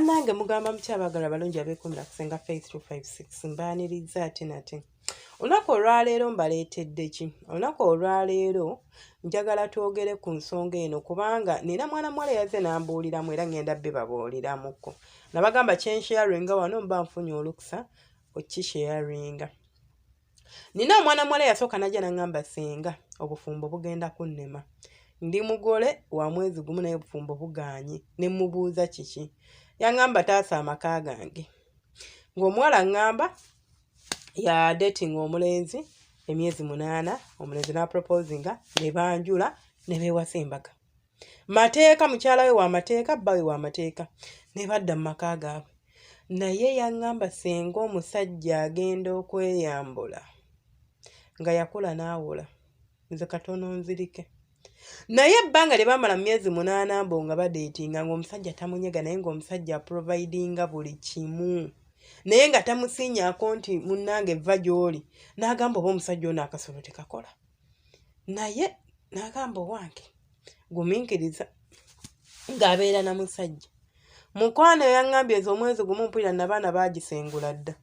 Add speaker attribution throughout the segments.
Speaker 1: bannange mugamba mukyabagala balungi abeekumira kusenga Faith 256 mbaaniriza ate nate. Olunaku olwaleero mbaleetedde ki? Olunaku olwaleero njagala twogere ku nsonga eno kubanga nina mwana muwala yazze n'ambuuliramu era ngenda bibabuuliramuko. Nabagamba kyensharinga wano mba nfunye olukusa okukisharinga. Nina omwana muwala yasooka najja n'angamba senga obufumbo bugenda kunnema. Ndi mugole wa mwezi gumu naye obufumbo bugaanye. Ne mubuuza kiki. Yangamba taasa amaka gange. Ng'omuwala ngamba ya dating omulenzi emyezi 8, omulenzi na proposinga ne banjula ne beewasa embaga. Mateeka mukyala we wa mateeka, bba we wa mateeka. Ne badda mu maka gaabwe. Naye yangamba senga omusajja agenda okweyambula. Nga yakula n'awola. Nze katono nzirike. Naye ebbanga lye baamala mu myezi 8 mbo nga badeetinga ng'omusajja tamunyega naye ng'omusajja providinga buli kimu. Naye nga tamusiinyaako nti munnange vva gy'oli. N'agamba oba omusajja ono akasolo tekakola. Naye n'agamba owange gumiikiriza ng'abeera na musajja. Mukwano yangambye nze omwezi gumu mpulira n'abaana baagisengula dda.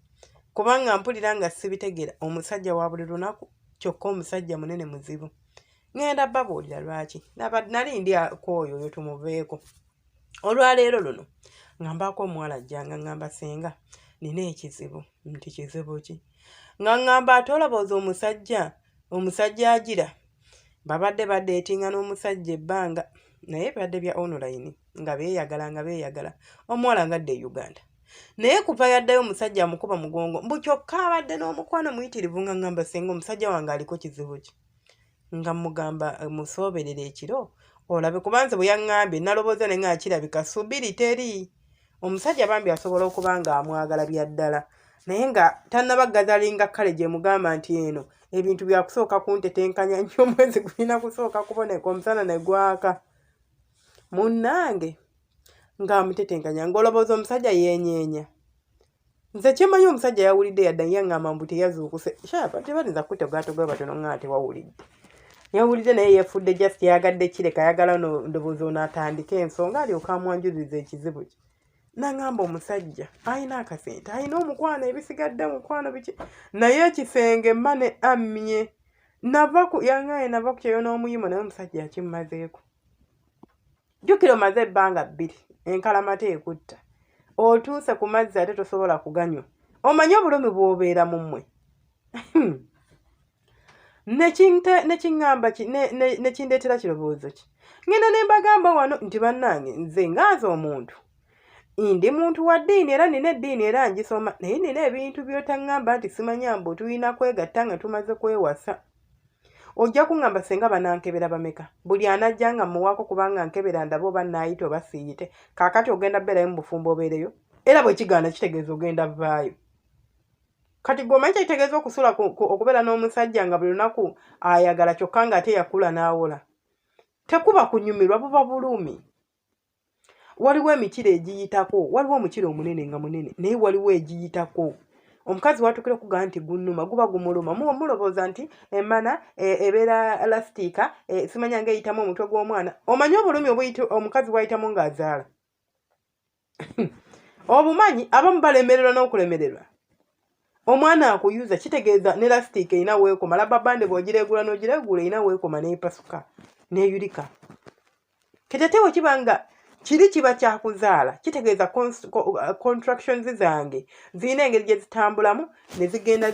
Speaker 1: Kubanga mpulira nga sibitegeera omusajja wa buli lunaku kyokka omusajja munene muzibu. Ngenda babuulira lwaki. Nali ndi akwoyo oyo tumuveeko. Olwaleero luno ngambako omuwala ajjanga ngamba senga nina ekizibu. Nti kizibu ki? Nga ngamba ate olabooza omusajja agira babadde badeetinga n'omusajja ebbanga naye badde bya online nga beeyagala omuwala ngadde e Uganda. Naye kuva yaddayo omusajja amukuba mugongo mbu kyokka abadde n'omukwano muyitirivu nga ngamba senga omusajja wange aliko kizibu ki? Nga mugamba musooberere ekiro olabe kubanze bwe yaŋŋambye nalobooza ne nga kirabika subiri teri. Omusajja bambi asobola okuba nga amwagala bya ddala naye nga tannabaggaza alinga kkale gye mugamba nti eno ebintu bya kusooka kuntetenkanya nnyo omwezi gulina kusooka kuboneka omusana ne gwaka. Munnange ng'amutetenkanya ng'olowooza omusajja yeenyeenya. Nze kimanyi omusajja yawulidde yadda yaŋŋamba mbu teyazuukuse. Tebalinza kutogaatoga batono nga tewawulidde. Yawulidde naye yeefudde just yagadde kireka ayagala ndowooza onaatandika ensonga alyoka amwanjuliriza ekizibu kye. N'angamba omusajja alina akasente alina omukwano ebisigadde mukwano biki naye ekisenge mmane ammye yaŋŋaye nava ku kyeyo n'omuyimo naye omusajja akimmazeeko. Jjukira omaze ebbanga 2 enkalamata ekutta otuuse ku mazzi ate tosobola kuganywa. Omanyi obulumi bw'obeera mu mmwe. Nekindeetera kirowoozo ki? Ngenda ne mbagamba wano nti bannange nze ngaaza omuntu. Ndi muntu wa ddiini era nina eddiini era ngisoma naye nina ebintu by'otaŋŋamba nti simanya mbu tulina kwegatta nga tumaze kwewasa. Ojja kuŋŋamba senga banankebera bameka. Buli anajja nga muwaako kubanga nkebera ndaba oba naayita oba siiyite. Kaakati ogenda bbeerayo mu bufumbo obeereyo. Era bwe kigaana kitegeeza ogenda vaayo. Kati gwomanyi kitegeeza okusula okubeera n'omusajja nga buli lunaku ayagala kyokka nga ate yakula n'awola. Tekuba kunyumirwa buba bulumi. Waliwo emikiro egiyitako, waliwo omukiro omunene nga munene naye waliwo egiyitako. Omukazi watukira okugamba nti gunnuma guba gumuluma mulowooza nti emmana ebeera lasitiika simanya ng'eyitamu omutwe gw'omwana. Omanyi obulumi omukazi bw'ayitamu ng'azaala? Obumanyi abamu balemererwa n'okulemererwa. Omwana akuyuza kitegeeza ne lasitiika erina weekoma. Lababande bw'ogireegula n'ogireegula erina weekoma n'epasuka n'eyulika. Kiteteewo kiba nga kiri kiba kyakuzaala kitegeeza contractions zange zirina engeri gye zitambulamu ne zigenda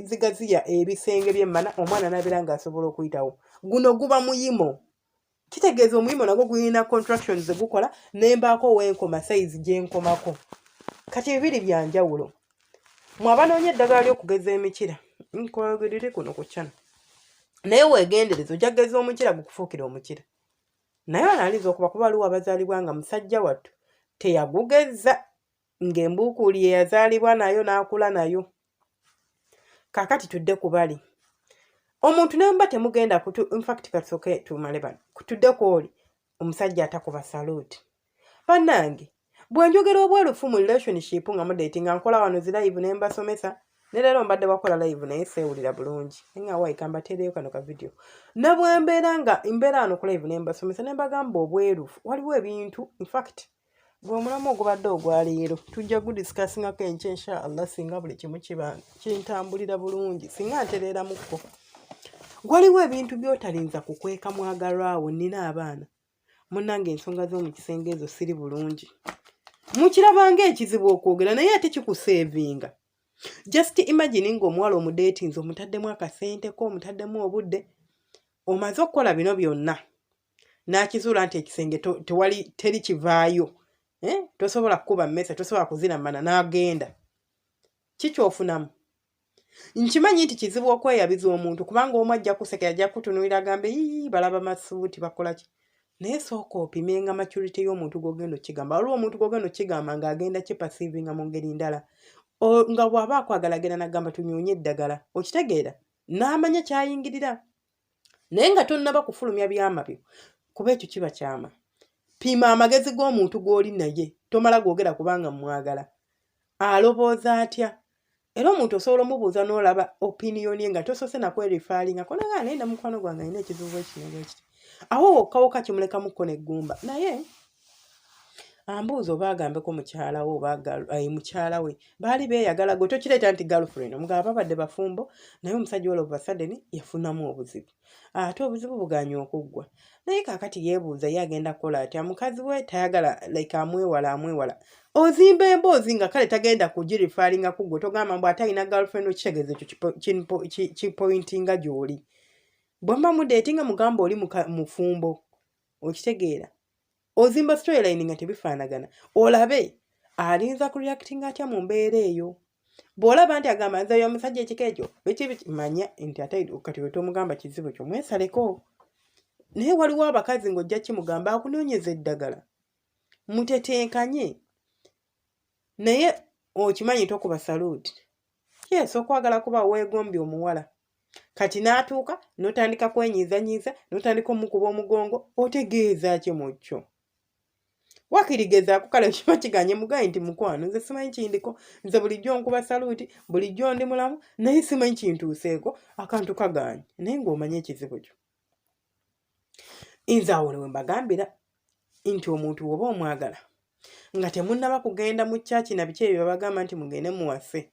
Speaker 1: zigaziya ebisenge by'emmana omwana n'abeera ng'asobola okuyitawo. Guno guba muyimo. Kitegeeza omuyimo nagwo gulina contractions ze gukola n'embaako w'enkoma sayizi gy'enkomako. Kati bibiri bya njawulo. Mwabanoonya eddagala ly'okugeza emikira. Nkwogedere kuno ku kyano. Naye weegendereza ojja kugeza omukira gukufuukira omukira. Naye analiza okuba kuba waliwo abazaalibwa nga musajja wattu teyagugeza ng'embuukuuli ye yazaalibwa nayo n'akula nayo. Kaakati tudde ku bali. Omuntu naye mba temugenda infact kasooke tumale bano. Kutudde kw'oli omusajja atakuba saluuti. Bannange bwe njogera obwerufu mu relationship nga mudating nkola wano zi live ne mbasomesa ne leero mbadde wakola live naye seewulira bulungi. Nga waika mbateereyo kano ka video. Ne bwe mbeera nga mbeera wano ku live ne mbasomesa ne mbagamba obwerufu waliwo ebintu infact gwe omulamu ogubadde ogwa leero tujja gudiscussingako enkya inshallah singa buli kimu kiba kintambulira bulungi singa ntereeramukko. Waliwo ebintu by'otalinza kukweka mwagalwawo nnina abaana munnange ensonga z'omu kisenge ezo siri bulungi mukirabanga ekizibu okwogera naye ate kikuseevinga. Just imagine ng'omuwala omudeetinze omutaddemu akasenteko omutaddemu obudde omaze okukola bino byonna n'akizuula nti ekisenge teri kivaayo. Tosobola kukuba mmesa tosobola kuzirammana n'agenda kikyofunamu. Nkimanyi nti kizibu okweyabiza omuntu kubanga omu ajja kusekera ajja kutunuulira agambe balaba masuuti bakola ki naye sooka opimenga maturity y'omuntu gw'ogenda okigamba. Waliwo omuntu gw'ogenda okigamba ng'agenda kipasiivinga mu ngeri ndala nga bw'aba akwagala agenda n'agamba tunyoonye eddagala okitegeera n'amanya kyayingirira naye nga tonnaba kufulumya byamabyo kuba ekyo kiba kyama. Pima amagezi g'omuntu gw'oli naye tomala gwogera kubanga mwagala alobooza atya. Era omuntu osobola omubuuza n'olaba opinion ye nga tosoose nakwerifaalinga konaga naye mukwano gwange alina ekizibu ekino bwekiti awo wokkawoka kimulekamuko neggumba naye ambuuza oba agambeko mukyala we mukyala we baali beeyagala gwe tokireeta nti girlfriend omugabo babadde bafumbo naye omusajja all of a sudden yafunamu obuzibu ate obuzibu buganya okuggwa naye kaakati yeebuuza ye agenda kukola atya mukazi we tayagala like amwewala ozimba emboozi nga kale tagenda kugirifaalinga ku ggwe togamba mbu ate alina girlfriend okitegeeza ekyo kipointinga gy'oli bwemba mudeetinga mugamba oli mufumbo okitegeera ozimba storyline nga tebifaanagana olabe alinza ku reacting atya mu mbeera eyo. Bw'olaba nti agamba nzeyo omusajja ekika ekyo manya nti ate kati we tomugamba kizibu kyo mwesaleko. Naye waliwo abakazi ng'ojja kimugamba akunoonyeza eddagala mutetenkanye naye okimanyi tokuba saluti. Yes, okwagala kuba weegombye omuwala kati n'atuuka n'otandika kwenyiizanyiiza n'otandika omukuba omugongo otegeeza ki mu kyo wakirigezaako kale kiba kiganye mugaye nti mukwano nze simanyi kindiko nze bulijjo nkuba saluti bulijjo ndi mulamu naye simanyi kintuuseeko akantu kaganye naye ng'omanye ekizibu kyo. Nze awo we mbagambira nti omuntu oba omwagala nga temunnaba kugenda mu kyaki na biki ebyo babagamba nti mugende muwase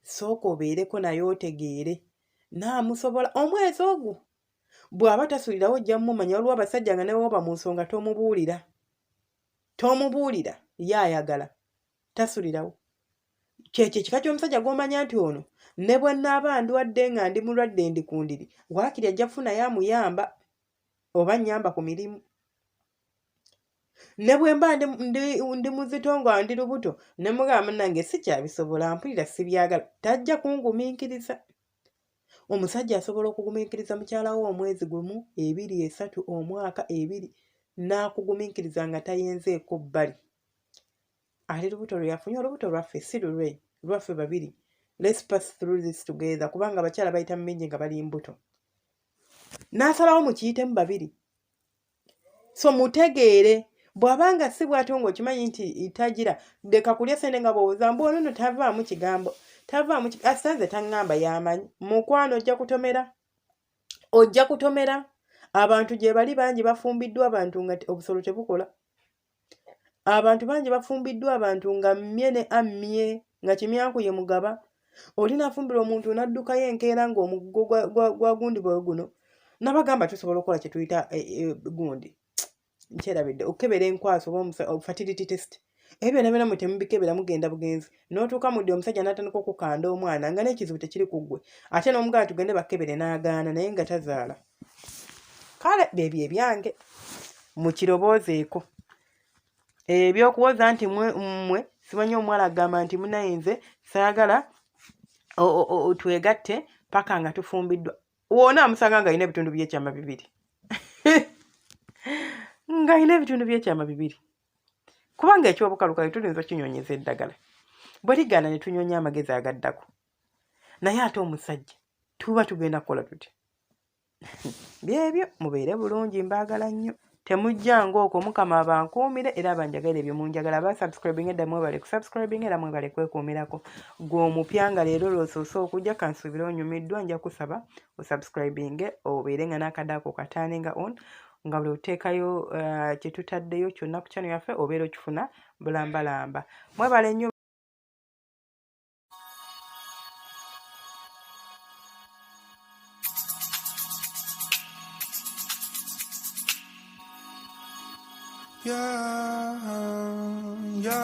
Speaker 1: sooka obeereko naye otegeere naamusobola omwezi ogwo bw'aba tasulirawo ojja mumanya. Waliwo abasajja nga newe oba mu nsonga tomubuulira ye ayagala tasulirawo. Kyekyo ekika ky'omusajja gw'omanya nti ono ne bwe nnaaba ndwadde nga ndi mulwadde ndi ku ndiri waakiri ajja kufunayo amuyamba oba nnyamba ku mirimu. Ne bwe mba ndi muzito nga ndi lubuto ne mugamba munnange sikyabisobola mpulira sibyagala tajja kungumiikiriza. Omusajja asobola okugumiikiriza mukyala we omwezi gumu 2 3 omwaka 2 n'akugumiikiriza nga tayenzeeko bbali. Ali lubuto lwe yafunye olubuto lwaffe si lulwe lwaffe babiri. Let's pass through this together kubanga abakyala bayita mu mingi nga bali mbuto. N'asalawo mukiyitemu babiri. So mutegeere bw'abanga si bw'atyo ng'okimanyi nti tagira leka kulya sente nga bw'obuuza mbu ono tavaamu kigambo tavaamu asanze taŋŋamba yamanyi mukwano ojja kutomera abantu gye bali bangi bafumbiddwa abantu nga obusolo tebukola. Abantu bangi bafumbiddwa abantu nga mmye ne ammye nga kimyanku ye mugaba. Olina afumbira omuntu n'addukayo enkeera ng'omuggo gwa gundi bwe guno n'abagamba tusobola okukola kye tuyita gundi nkyerabidde okukebera enkwaso oba fertility test. Ebyo byonna mwe temubikebera mugenda bugenzi n'otuuka mudde omusajja n'atandika okukanda omwana nga n'ekizibu tekiri ku ggwe ate n'omugala tugende bakkebere n'agaana naye nga tazaala. Kale bebyo ebyange mukiroboozeeko ebyokuwoza nti mmwe simanyi omuwala agamba nti munayinze saagala twegatte paka nga tufumbiddwa wona amusanga nga alina ebitundu by'ekyama 2 nga alina ebitundu by'ekyama 2 kubanga ekyobukalukalu tulinza kinyonyeza eddagala bwe ligaana ne tunyonya amagezi agaddako naye ate omusajja tuba tugenda kukola tuti byebyo mubeere bulungi mbaagala nnyo temujjanga okwo mukama abankuumire era abanjagala ebyo munjagala basubscribing edda mwebale kusubscribing era mwebale kwekuumirako gwe omupyanga leero lw'osoose okujja kansuubira onyumiddwa nja kusaba osubscribing obeere nga n'akadde ako kataane nga on nga buli oteekayo kye tutaddeyo kyonna ku channel yaffe obeera okifuna bulambalamba. Mwebale nnyo. Yeah, yeah.